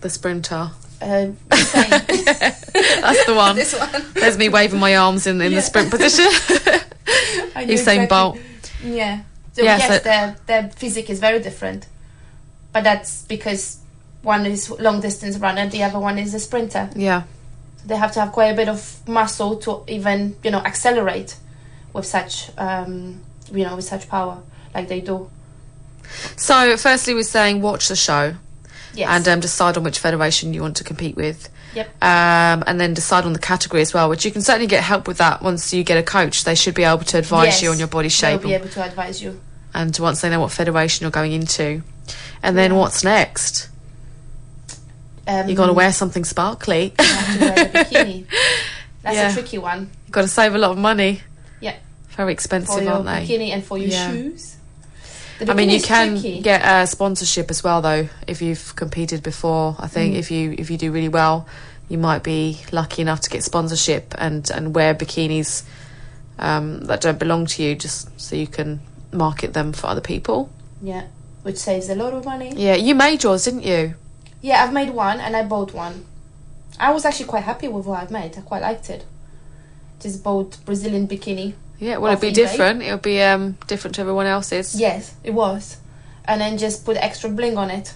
the sprinter. Insane. That's the one. This one. There's me waving my arms in the sprint position. I knew Usain exactly. Bolt. Yeah. So Yeah, yes, so- their physique is very different, but that's because one is long distance runner and the other one is a sprinter. Yeah. They have to have quite a bit of muscle to even, accelerate with such, with such power like they do. So firstly we're saying watch the show. Yes. And decide on which federation you want to compete with. Yep. And then decide on the category as well, which you can certainly get help with that once you get a coach. They should be able to advise you on your body shape. They'll be able to advise you. And once they know what federation you're going into. And then what's next? You got to wear something sparkly. You have to wear a bikini. That's Yeah. a tricky one. You've got to save a lot of money. Yeah. Very For expensive, your aren't they? bikini and for your Yeah. shoes. The I mean, bikini you is can tricky. get a sponsorship as well, though, if you've competed before. I think if you do really well, you might be lucky enough to get sponsorship and wear bikinis that don't belong to you, just so you can market them for other people. Yeah, which saves a lot of money. Yeah, you made yours, didn't you? Yeah, I've made one and I bought one. I was actually quite happy with what I've made. I quite liked it. Just bought Brazilian bikini. Yeah, well, Off it'd be eBay. different. It'll be different to everyone else's. Yes, it was. And then just put extra bling on it.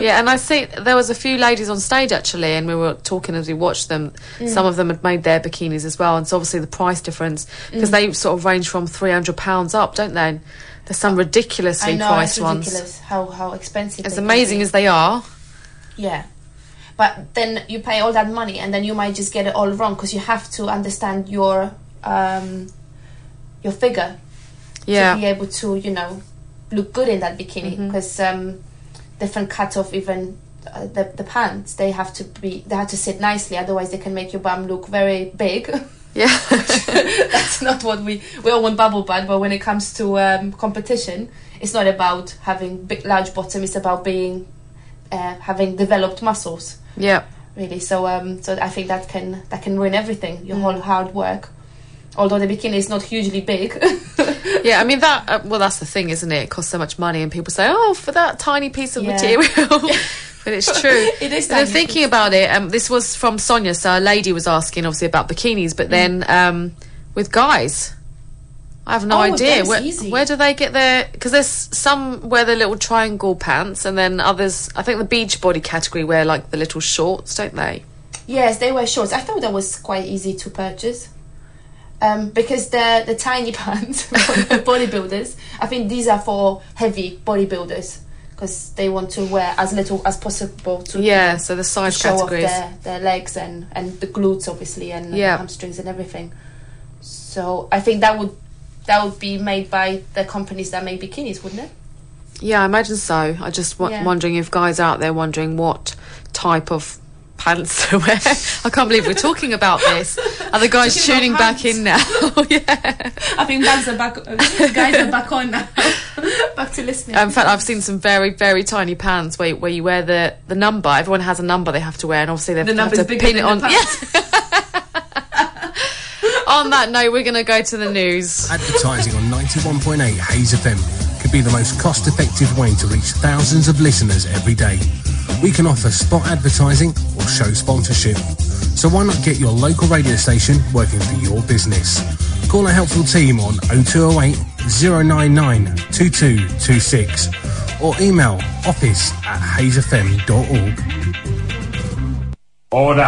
Yeah, and I see there was a few ladies on stage actually, and we were talking as we watched them. Some of them had made their bikinis as well, and so obviously the price difference, because they sort of range from £300 up, don't they? There's some ridiculously I know, priced it's ones. ridiculous how expensive As they can amazing be. as they are, Yeah. But then you pay all that money and then you might just get it all wrong, because you have to understand your figure yeah, to be able to, look good in that bikini, because different cut off even the pants, they have to sit nicely, otherwise they can make your bum look very big. yeah. That's not what we all want bubble butt, but when it comes to competition, it's not about having big large bottom, it's about being having developed muscles, Yeah. really. So I think that can ruin everything, your whole hard work, although the bikini is not hugely big. Yeah, I mean that. Well, that's the thing, isn't it? It costs so much money, and people say, "Oh, for that tiny piece of Yeah. material." But it's true. It is And then tiny thinking piece. about it, this was from Sonia. So a lady was asking, obviously, about bikinis, but then with guys, I have no Oh, idea. that's easy. Where do they get their? Because there's some wear the little triangle pants, and then others. I think the beach body category wear like the little shorts, don't they? Yes, they wear shorts. I thought that was quite easy to purchase. Because the tiny pants for the bodybuilders, I think these are for heavy bodybuilders, because they want to wear as little as possible to Yeah. So the to size show off categories. their legs and the glutes, obviously, and Yeah. hamstrings and everything. So I think that would be made by the companies that make bikinis, wouldn't it? Yeah, I imagine so. I just Yeah. wondering if guys out there wondering what type of pants to wear. I can't believe we're talking about this. Are the guys Talking about tuning back pants. in now? Yeah. I think guys are back on now, back to listening. In fact, I've seen some very, very tiny pants where you wear the number. Everyone has a number they have to wear, and obviously they The have number's to bigger pin it than on. the pants. Yeah. On that note, we're going to go to the news. Advertising on 91.8 Hayes FM could be the most cost-effective way to reach thousands of listeners every day. We can offer spot advertising or show sponsorship. So why not get your local radio station working for your business? Call a helpful team on 0208 099 2226 or email office@hazefm.org. Order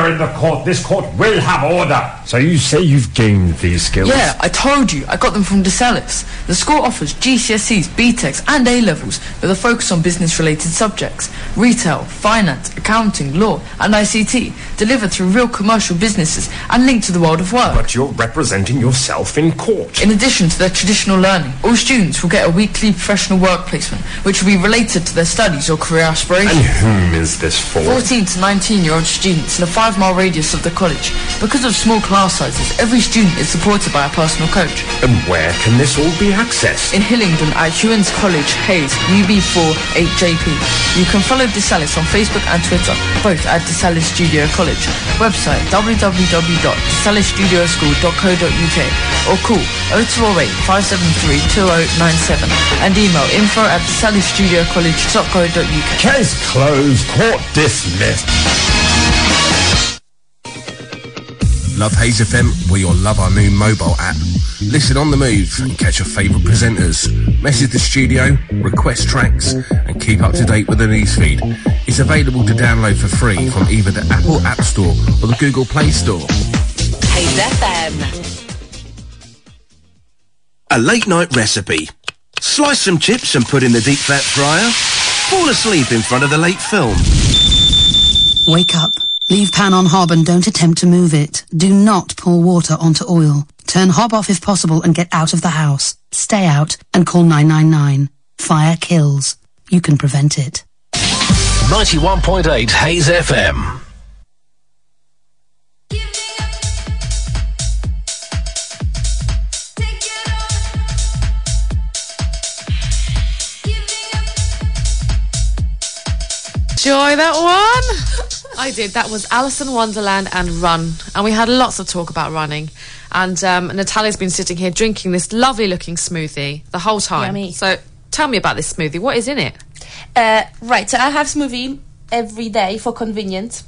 in the court. This court will have order. So you say you've gained these skills? Yeah, I told you. I got them from DeSalis. The school offers GCSEs, BTECs and A-levels with a focus on business-related subjects. Retail, finance, accounting, law and ICT, delivered through real commercial businesses and linked to the world of work. But you're representing yourself in court. In addition to their traditional learning, all students will get a weekly professional work placement, which will be related to their studies or career aspirations. And whom is this for? 14 to 19-year-old students in a 5-mile radius of the college. Because of small class sizes, every student is supported by a personal coach. And where can this all be accessed? In Hillingdon at Hewins College, Hayes, UB4 8JP. You can follow DeSalis on Facebook and Twitter, both at DeSalis Studio College. Website www.desalisstudioschool.co.uk or call 0208 573 2097 and email info@desalisstudiocollege.co.uk. Case closed. Court dismissed. Love Hayes FM? We all love our new mobile app. Listen on the move and catch your favourite presenters. Message the studio, request tracks and keep up to date with the newsfeed. It's available to download for free from either the Apple App Store or the Google Play Store. Hayes FM. A late night recipe. Slice some chips and put in the deep fat fryer. Fall asleep in front of the late film. Wake up. Leave pan on hob and don't attempt to move it. Do not pour water onto oil. Turn hob off if possible and get out of the house. Stay out and call 999. Fire kills. You can prevent it. 91.8 Hayes FM. Enjoy that one. I did. That was Alice in Wonderland and Run. And we had lots of talk about running. And Natalia's been sitting here drinking this lovely looking smoothie the whole time. Yummy. So tell me about this smoothie. What is in it? Right, so I have smoothie every day for convenience.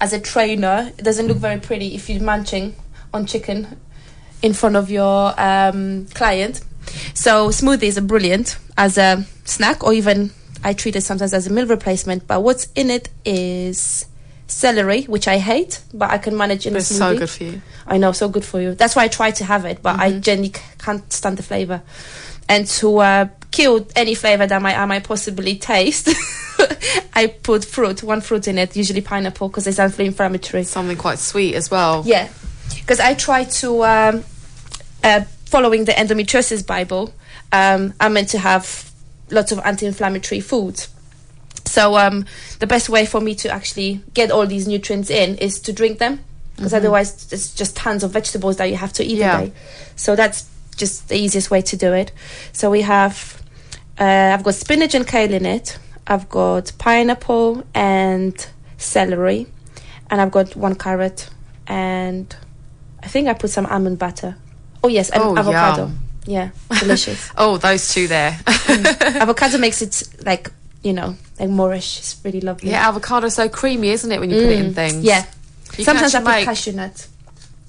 As a trainer, it doesn't look very pretty if you're munching on chicken in front of your client. So smoothies are brilliant as a snack, or even I treat it sometimes as a meal replacement. But what's in it is celery, which I hate, but I can manage in a smoothie. It's so good for you. I know, so good for you. That's why I try to have it, but I generally can't stand the flavour. And to kill any flavour that I might possibly taste, I put one fruit in it, usually pineapple, because it's anti-inflammatory. Something quite sweet as well. Yeah, because I try to, following the Endometriosis Bible, I'm meant to have lots of anti-inflammatory foods. So the best way for me to actually get all these nutrients in is to drink them, because otherwise it's just tons of vegetables that you have to eat a day. So that's just the easiest way to do it. So we have, I've got spinach and kale in it. I've got pineapple and celery, and I've got 1 carrot, and I think I put some almond butter. Oh yes, and avocado. Yum. Yeah, delicious. Oh, those two there. Avocado makes it like moreish. It's really lovely. Yeah, avocado's so creamy, isn't it, when you put it in things? Yeah. You Sometimes I can put cashew nut.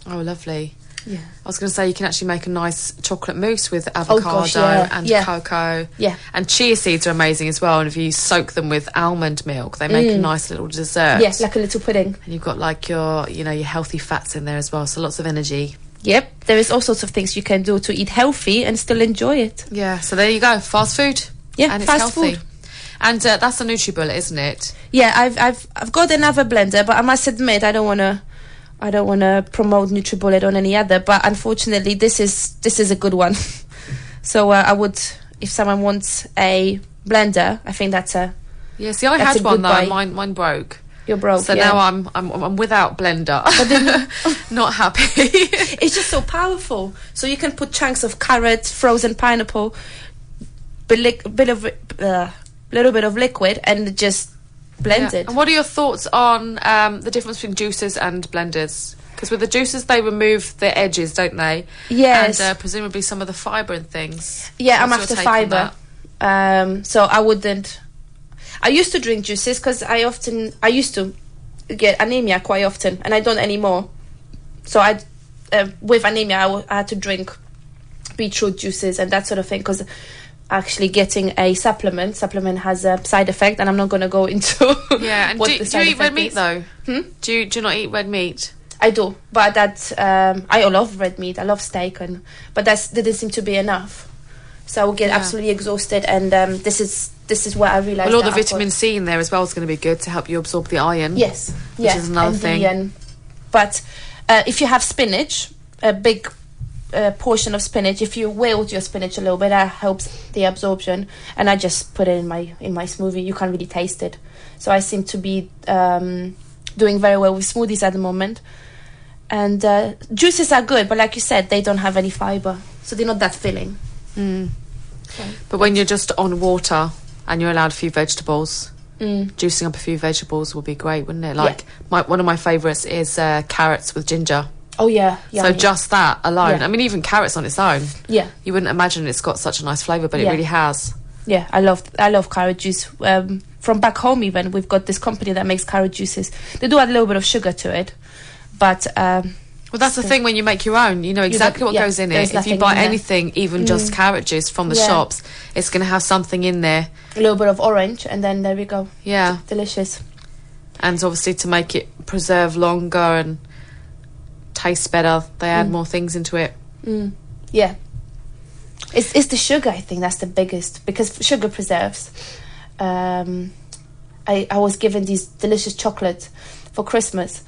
Oh, lovely. Yeah. I was going to say you can actually make a nice chocolate mousse with avocado and cocoa. Yeah. And chia seeds are amazing as well. And if you soak them with almond milk, they make a nice little dessert. Yeah, like a little pudding. And you've got like your healthy fats in there as well. So lots of energy. Yep. There is all sorts of things you can do to eat healthy and still enjoy it. Yeah. So there you go. Fast food. Yeah, and it's fast healthy. food. And that's a NutriBullet, isn't it? Yeah, I've got another blender, but I must admit I don't want to promote NutriBullet on any other, but unfortunately this is a good one. So I would, if someone wants a blender, I think that's a See, I had one though. Mine broke. You're broke. So now I'm without blender. But then, not happy. It's just so powerful. So you can put chunks of carrot, frozen pineapple, little bit of liquid, and just blend it. And what are your thoughts on the difference between juicers and blenders? Because with the juicers, they remove the edges, don't they? Yes. And presumably some of the fibre and things. Yeah, I'm What's after your take on fibre. So I wouldn't. I used to drink juices because I used to get anemia quite often, and I don't anymore. So with anemia, I had to drink beetroot juices and that sort of thing, because actually getting a supplement. Supplement has a side effect, and I'm not going to go into Yeah, and what do the you side eat red effect meat is. though? Do you not eat red meat? I do, but I love red meat. I love steak, but that didn't seem to be enough. So I will get absolutely exhausted, and this is where I realised. Well, all the that I've vitamin C in there as well is going to be good to help you absorb the iron. Yes, which is another thing. But if you have spinach, a big portion of spinach, if you wilt your spinach a little bit, that helps the absorption. And I just put it in my smoothie. You can't really taste it. So I seem to be doing very well with smoothies at the moment. And juices are good, but like you said, they don't have any fibre, so they're not that filling. But when you're just on water and you're allowed a few vegetables, juicing up a few vegetables would be great, wouldn't it? Like one of my favourites is carrots with ginger. Oh yeah. So just that alone. Yeah. I mean, even carrots on its own. Yeah. You wouldn't imagine it's got such a nice flavour, but it really has. Yeah, I love carrot juice. From back home, even we've got this company that makes carrot juices. They do add a little bit of sugar to it, but well, that's the thing when you make your own. You know exactly what goes in it. If you buy anything, even just carrot juice from the shops, it's going to have something in there. A little bit of orange, and then there we go. Yeah, delicious. And obviously to make it preserve longer and taste better, they add more things into it. Yeah, it's the sugar. I think that's the biggest, because sugar preserves. I was given these delicious chocolates for Christmas.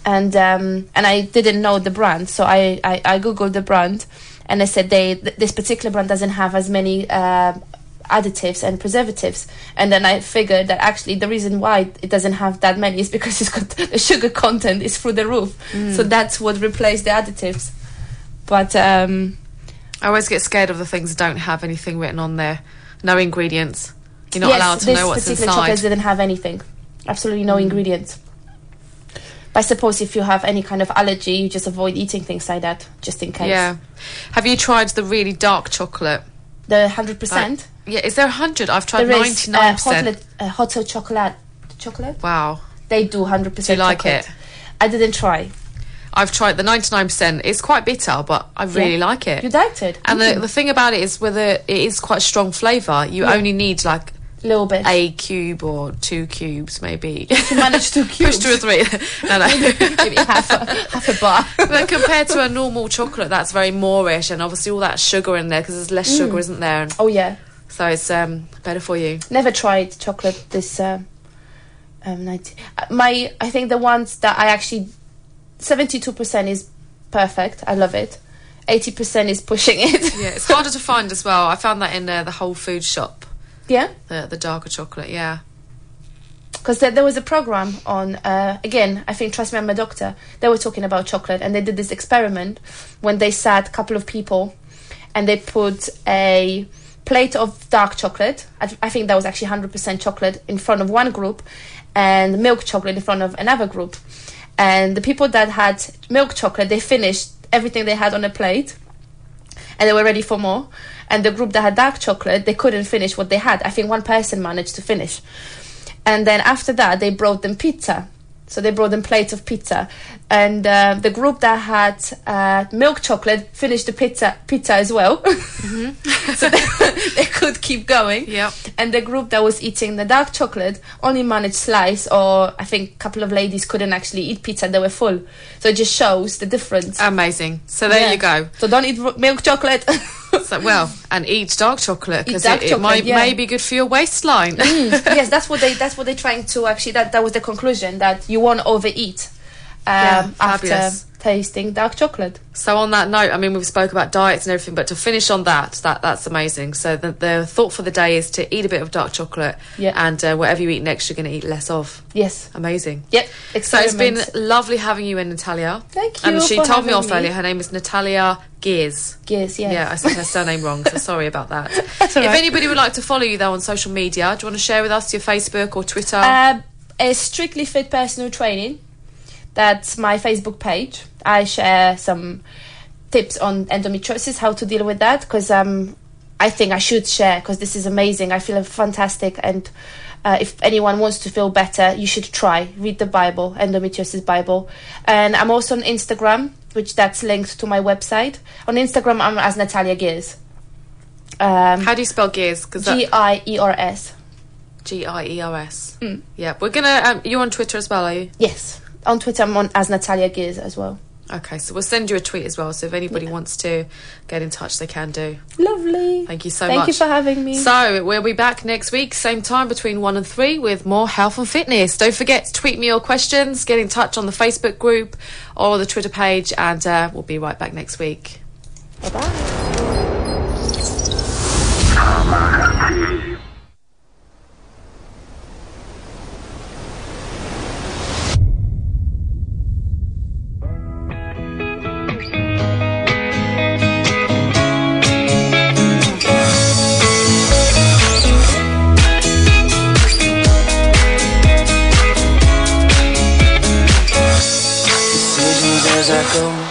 And I didn't know the brand, so I googled the brand, and they said this particular brand doesn't have as many additives and preservatives. And then I figured that actually the reason why it doesn't have that many is because it's got the sugar content is through the roof. So that's what replaced the additives. But I always get scared of the things that don't have anything written on there, no ingredients. You're not allowed to know what's this particular inside. chocolate didn't have anything, absolutely no ingredients. I suppose if you have any kind of allergy, you just avoid eating things like that, just in case. Yeah. Have you tried the really dark chocolate? The 100%? Yeah, is there 100? I've tried There 99%. Is hot chocolate. Wow. They do 100% Do you like chocolate. it? I didn't try. I've tried the 99%. It's quite bitter, but I really like it. You liked it? And the thing about it is whether it is quite a strong flavour, you only need like little bit, a cube or 2 cubes maybe. You manage 2 cubes. Push 2 or 3. No. Maybe half a bar. But compared to a normal chocolate, that's very moreish, and obviously all that sugar in there because there's less sugar, isn't there? And oh yeah. so it's better for you. Never tried chocolate this 90. I think the ones that I actually 72% is perfect. I love it. 80% is pushing it. Yeah, it's harder to find as well. I found that in the Whole Foods shop. Yeah? The darker chocolate, yeah. Because there was a program on, again, I think Trust Me, I'm a Doctor. They were talking about chocolate, and they did this experiment when they sat a couple of people and they put a plate of dark chocolate. I think that was actually 100% chocolate in front of one group, and milk chocolate in front of another group. And the people that had milk chocolate, they finished everything they had on a plate, and they were ready for more. And the group that had dark chocolate, they couldn't finish what they had. I think one person managed to finish. And then after that, they brought them pizza. So they brought them plates of pizza. And the group that had milk chocolate finished the pizza as well. So they could keep going. Yep. And the group that was eating the dark chocolate only managed slice, or I think a couple of ladies couldn't actually eat pizza. They were full. So it just shows the difference. Amazing. So there you go. So don't eat milk chocolate. So, well, and eat dark chocolate, because it may be good for your waistline. Yes, that's what they're trying to actually. That was the conclusion, that you won't overeat after tasting dark chocolate. So on that note, I mean, we've spoke about diets and everything, but to finish on that's amazing. So the thought for the day is to eat a bit of dark chocolate, and whatever you eat next, you're going to eat less of. Yes. Amazing. Yep. So it's been lovely having you in, Natalia. Thank you. And she for told me having off earlier, her name is Natalia Giers. Giers, yes. Yeah, I said her surname wrong, so sorry about that. That's all right. If anybody would like to follow you though on social media, do you want to share with us your Facebook or Twitter? It's Strictly Fit Personal Training. That's my Facebook page. I share some tips on endometriosis, how to deal with that, because I think I should share, because this is amazing. I feel fantastic, and if anyone wants to feel better, you should try. Read the Bible, Endometriosis Bible. And I'm also on Instagram, which that's linked to my website. On Instagram, I'm as Natalia Giers. How do you spell Giers? Giers. Giers. Yeah, we're gonna. You're on Twitter as well, are you? Yes, on Twitter I'm on as Natalia Giers as well. Okay, so we'll send you a tweet as well. So if anybody wants to get in touch, they can do. Lovely. Thank you so much. Thank you for having me. So we'll be back next week, same time between 1 and 3, with more health and fitness. Don't forget to tweet me your questions. Get in touch on the Facebook group or the Twitter page, and we'll be right back next week. Bye bye. As I go